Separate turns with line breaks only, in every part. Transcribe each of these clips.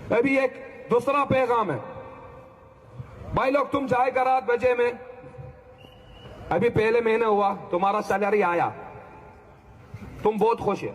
अभी एक दूसरा पैगाम है भाई लोग, तुम जाएगा रात बजे में, अभी पहले महीने हुआ तुम्हारा सैलरी आया, तुम बहुत खुश है।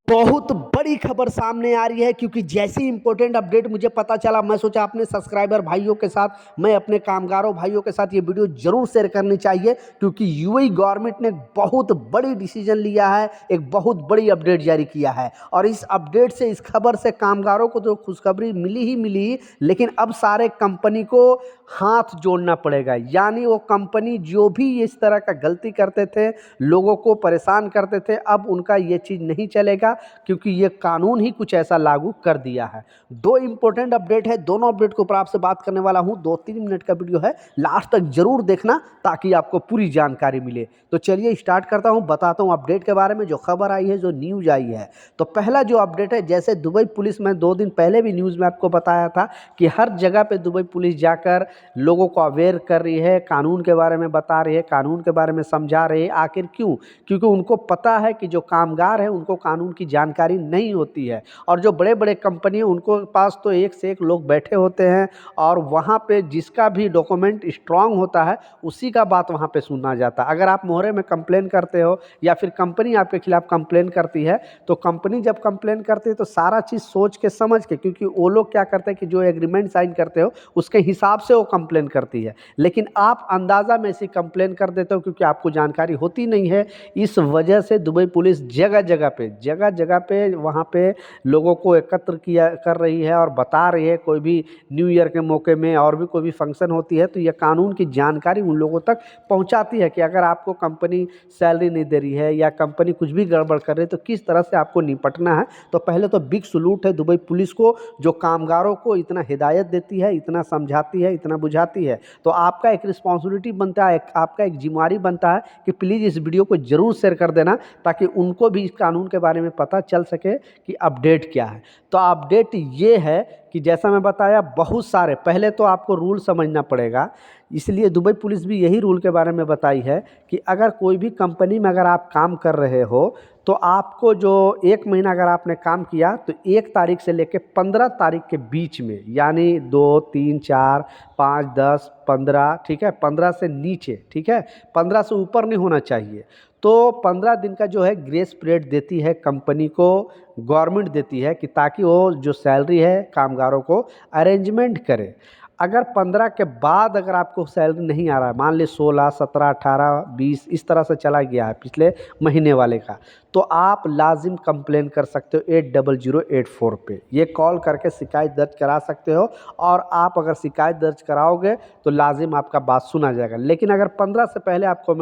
बहुत बड़ी खबर सामने आ रही है, क्योंकि जैसी इंपॉर्टेंट अपडेट मुझे पता चला, मैं सोचा अपने सब्सक्राइबर भाइयों के साथ, मैं अपने कामगारों भाइयों के साथ ये वीडियो जरूर शेयर करनी चाहिए, क्योंकि यूएई गवर्नमेंट ने बहुत बड़ी डिसीजन लिया है, एक बहुत बड़ी अपडेट जारी किया है। और इस अपडेट से, इस खबर से कामगारों को तो खुशखबरी मिली ही मिली, लेकिन अब सारे कंपनी को हाथ जोड़ना पड़ेगा। यानी वो कंपनी जो भी इस तरह का गलती करते थे, लोगों को परेशान करते थे, अब उनका ये चीज़ नहीं चलेगा, क्योंकि ये कानून ही कुछ ऐसा लागू कर दिया है। दो इंपॉर्टेंट अपडेट है, दोनों अपडेट के ऊपर आपसे बात करने वाला हूं। 2-3 मिनट का वीडियो है, लास्ट तक जरूर देखना ताकि आपको पूरी जानकारी मिले। तो चलिए स्टार्ट करता हूं, बताता हूं अपडेट के बारे में, जो खबर आई है, जो न्यूज आई है। तो पहला जो अपडेट है, जैसे दुबई पुलिस में 2 दिन पहले भी न्यूज़ में आपको बताया था कि हर जगह पे दुबई पुलिस जाकर लोगों को अवेयर कर रही है, कानून के बारे में बता रही है, कानून के बारे में समझा रही है। आखिर क्यों? क्योंकि उनको पता है कि जो कामगार हैं उनको कानून की जानकारी नहीं होती है, और जो बड़े बड़े कंपनी हैं उनको पास तो एक से एक लोग बैठे होते हैं, और वहाँ पे जिसका भी डॉक्यूमेंट स्ट्रांग होता है उसी का बात वहाँ पे सुना जाता है। अगर आप मोहरे में कंप्लेन करते हो या फिर कंपनी आपके खिलाफ कंप्लेन करती है, तो कंपनी जब कंप्लेन करती है तो सारा चीज़ सोच के समझ के, क्योंकि वो लोग क्या करते हैं कि जो एग्रीमेंट साइन करते हो उसके हिसाब से वो कंप्लेन करती है। लेकिन आप अंदाज़ा में ऐसी कंप्लेन कर देते हो, क्योंकि आपको जानकारी होती नहीं है। इस वजह से दुबई पुलिस जगह जगह पे वहाँ पे लोगों को एकत्र किया कर रही है और बता रही है, कोई भी न्यू ईयर के मौके में और भी कोई भी फंक्शन होती है तो यह कानून की जानकारी उन लोगों तक पहुँचाती है कि अगर आपको कंपनी सैलरी नहीं दे रही है या कंपनी कुछ भी गड़बड़ कर रही है तो किस तरह से आपको निपटना है। तो पहले तो बिग सलूट है दुबई पुलिस को, जो कामगारों को इतना हिदायत देती है, इतना समझाती है, इतना बुझाती है। तो आपका एक रिस्पॉन्सिबिलिटी बनता है, आपका एक जिम्मेवारी बनता है कि प्लीज़ इस वीडियो को जरूर शेयर कर देना, ताकि उनको भी इस कानून के बारे में पता चल सके कि अपडेट क्या है। तो अपडेट ये है कि जैसा मैं बताया, बहुत सारे, पहले तो आपको रूल समझना पड़ेगा, इसलिए दुबई पुलिस भी यही रूल के बारे में बताई है कि अगर कोई भी कंपनी में अगर आप काम कर रहे हो तो आपको जो 1 महीना अगर आपने काम किया तो 1 तारीख से लेकर 15 तारीख के बीच में, यानी 2, 3, 4, 5, 10, 15, ठीक है, 15 से नीचे, ठीक है, 15 से ऊपर नहीं होना चाहिए। तो 15 दिन का जो है ग्रेस पीरियड देती है कंपनी को, गवर्नमेंट देती है, कि ताकि वो जो सैलरी है कामगारों को अरेंजमेंट करे। अगर 15 के बाद अगर आपको सैलरी नहीं आ रहा है, मान ली 16, 17, 18, 20 इस तरह से चला गया है पिछले महीने वाले का, तो आप लाजिम कंप्लेन कर सकते हो 80084 पे। ये कॉल करके शिकायत दर्ज करा सकते हो, और आप अगर शिकायत दर्ज कराओगे तो लाजिम आपका बात सुना जाएगा। लेकिन अगर 15 से पहले आपको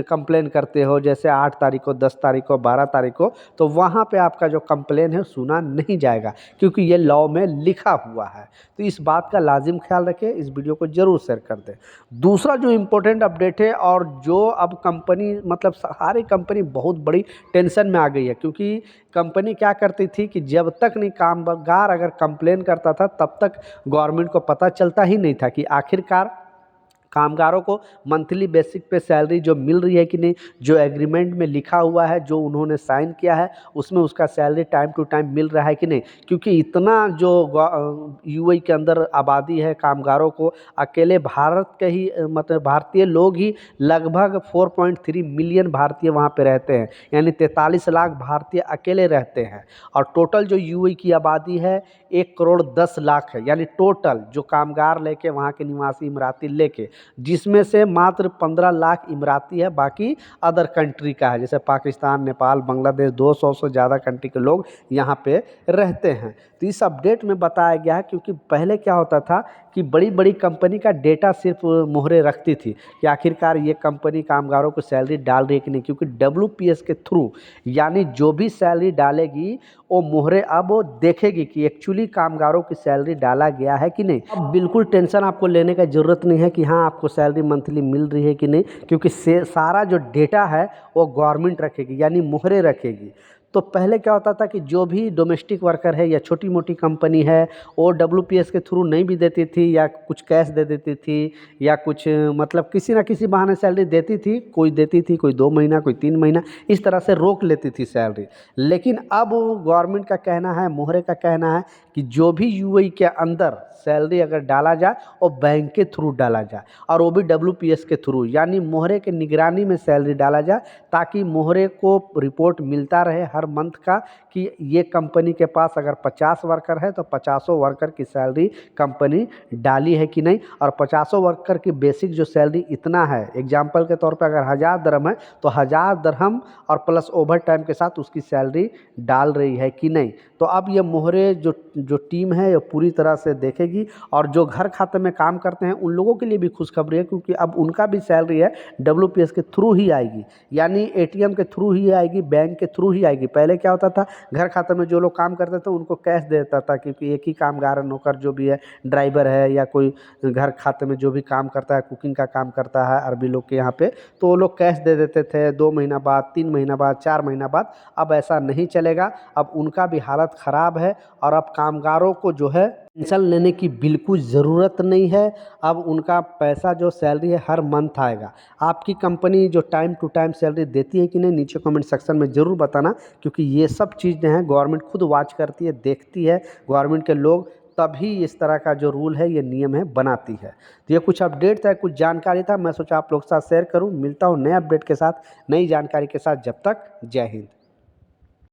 कंप्लेन करते हो, जैसे 8 तारीख को, 10 तारीख को, 12 तारीख को, तो वहाँ पे आपका जो कंप्लेन है सुना नहीं जाएगा, क्योंकि ये लॉ में लिखा हुआ है। तो इस बात का लाजिम ख्याल रखें, इस वीडियो को जरूर शेयर कर दें। दूसरा जो इम्पोर्टेंट अपडेट है, और जो अब कंपनी, मतलब सारी कंपनी बहुत बड़ी टेंशन में आ गई है, क्योंकि कंपनी क्या करती थी कि जब तक नहीं कामगार अगर कंप्लेन करता था तब तक गवर्नमेंट को पता चलता ही नहीं था कि आखिरकार कामगारों को मंथली बेसिक पे सैलरी जो मिल रही है कि नहीं, जो एग्रीमेंट में लिखा हुआ है, जो उन्होंने साइन किया है उसमें उसका सैलरी टाइम टू टाइम मिल रहा है कि नहीं। क्योंकि इतना जो यूएई के अंदर आबादी है कामगारों को, अकेले भारत के ही मतलब भारतीय लोग ही लगभग 4.3 मिलियन भारतीय वहाँ पे रहते हैं, यानी 43 लाख भारतीय अकेले रहते हैं। और टोटल जो यूएई की आबादी है 1 करोड़ 10 लाख है, यानी टोटल जो कामगार लेके, वहाँ के निवासी इमराती लेके, जिसमें से मात्र 15 लाख इमराती है, बाकी अदर कंट्री का है, जैसे पाकिस्तान, नेपाल, बांग्लादेश, 200 से ज़्यादा कंट्री के लोग यहाँ पे रहते हैं। तो इस अपडेट में बताया गया है, क्योंकि पहले क्या होता था कि बड़ी बड़ी कंपनी का डेटा सिर्फ मोहरे रखती थी कि आखिरकार ये कंपनी कामगारों को सैलरी डाल रही है कि नहीं, क्योंकि WPS के थ्रू, यानी जो भी सैलरी डालेगी वो मोहरे अब वो देखेगी कि एक्चुअली कामगारों की सैलरी डाला गया है कि नहीं। अब बिल्कुल टेंशन आपको लेने का ज़रूरत नहीं है कि हाँ आपको सैलरी मंथली मिल रही है कि नहीं, क्योंकि सारा जो डेटा है वो गवर्नमेंट रखेगी, यानी मोहरे रखेगी। तो पहले क्या होता था कि जो भी डोमेस्टिक वर्कर है या छोटी मोटी कंपनी है, वो WPS के थ्रू नहीं भी देती थी, या कुछ कैश दे देती थी, या कुछ मतलब किसी ना किसी बहाने सैलरी देती थी, कोई देती थी, कोई 2 महीना, कोई 3 महीना, इस तरह से रोक लेती थी सैलरी। लेकिन अब गवर्नमेंट का कहना है, मोहरे का कहना है कि जो भी यूएई के अंदर सैलरी अगर डाला जाए और बैंक के थ्रू डाला जाए, और वो भी डब्ल्यूपीएस के थ्रू, यानी मोहरे के निगरानी में सैलरी डाला जाए, ताकि मोहरे को रिपोर्ट मिलता रहे हर मंथ का कि ये कंपनी के पास अगर 50 वर्कर है तो 50 वर्कर की सैलरी कंपनी डाली है कि नहीं, और 50 वर्कर की बेसिक जो सैलरी इतना है, एग्जाम्पल के तौर पे अगर 1000 दरहम है तो 1000 दरहम और प्लस ओवर टाइम के साथ उसकी सैलरी डाल रही है कि नहीं। तो अब ये मोहरे जो टीम है ये पूरी तरह से देखेगी, और जो घर खाते में काम करते हैं उन लोगों के लिए भी खुशखबरी है, क्योंकि अब उनका भी सैलरी है डब्ल्यूपीएस के थ्रू ही आएगी, यानी एटीएम के थ्रू ही आएगी, बैंक के थ्रू ही आएगी। पहले क्या होता था, घर खाते में जो लोग काम करते थे उनको कैश दे देता था, क्योंकि एक ही कामगार नौकर जो भी है, ड्राइवर है या कोई घर खाते में जो भी काम करता है, कुकिंग का काम करता है अरबी लोग के यहाँ पे, तो वो लोग कैश दे देते थे 2 महीना बाद, 3 महीना बाद, 4 महीना बाद। अब ऐसा नहीं चलेगा, अब उनका भी हालत ख़राब है, और अब कामगारों को जो है टेंशन लेने की बिल्कुल ज़रूरत नहीं है। अब उनका पैसा जो सैलरी है हर मंथ आएगा। आपकी कंपनी जो टाइम टू टाइम सैलरी देती है कि नहीं, नीचे कमेंट सेक्शन में ज़रूर बताना, क्योंकि ये सब चीज़ें हैं गवर्नमेंट खुद वॉच करती है, देखती है, गवर्नमेंट के लोग तभी इस तरह का जो रूल है, ये नियम है, बनाती है। तो ये कुछ अपडेट था, कुछ जानकारी था, मैं सोचा आप लोग के साथ शेयर करूं। मिलता हूं नए अपडेट के साथ, नई जानकारी के साथ। जब तक जय हिंद।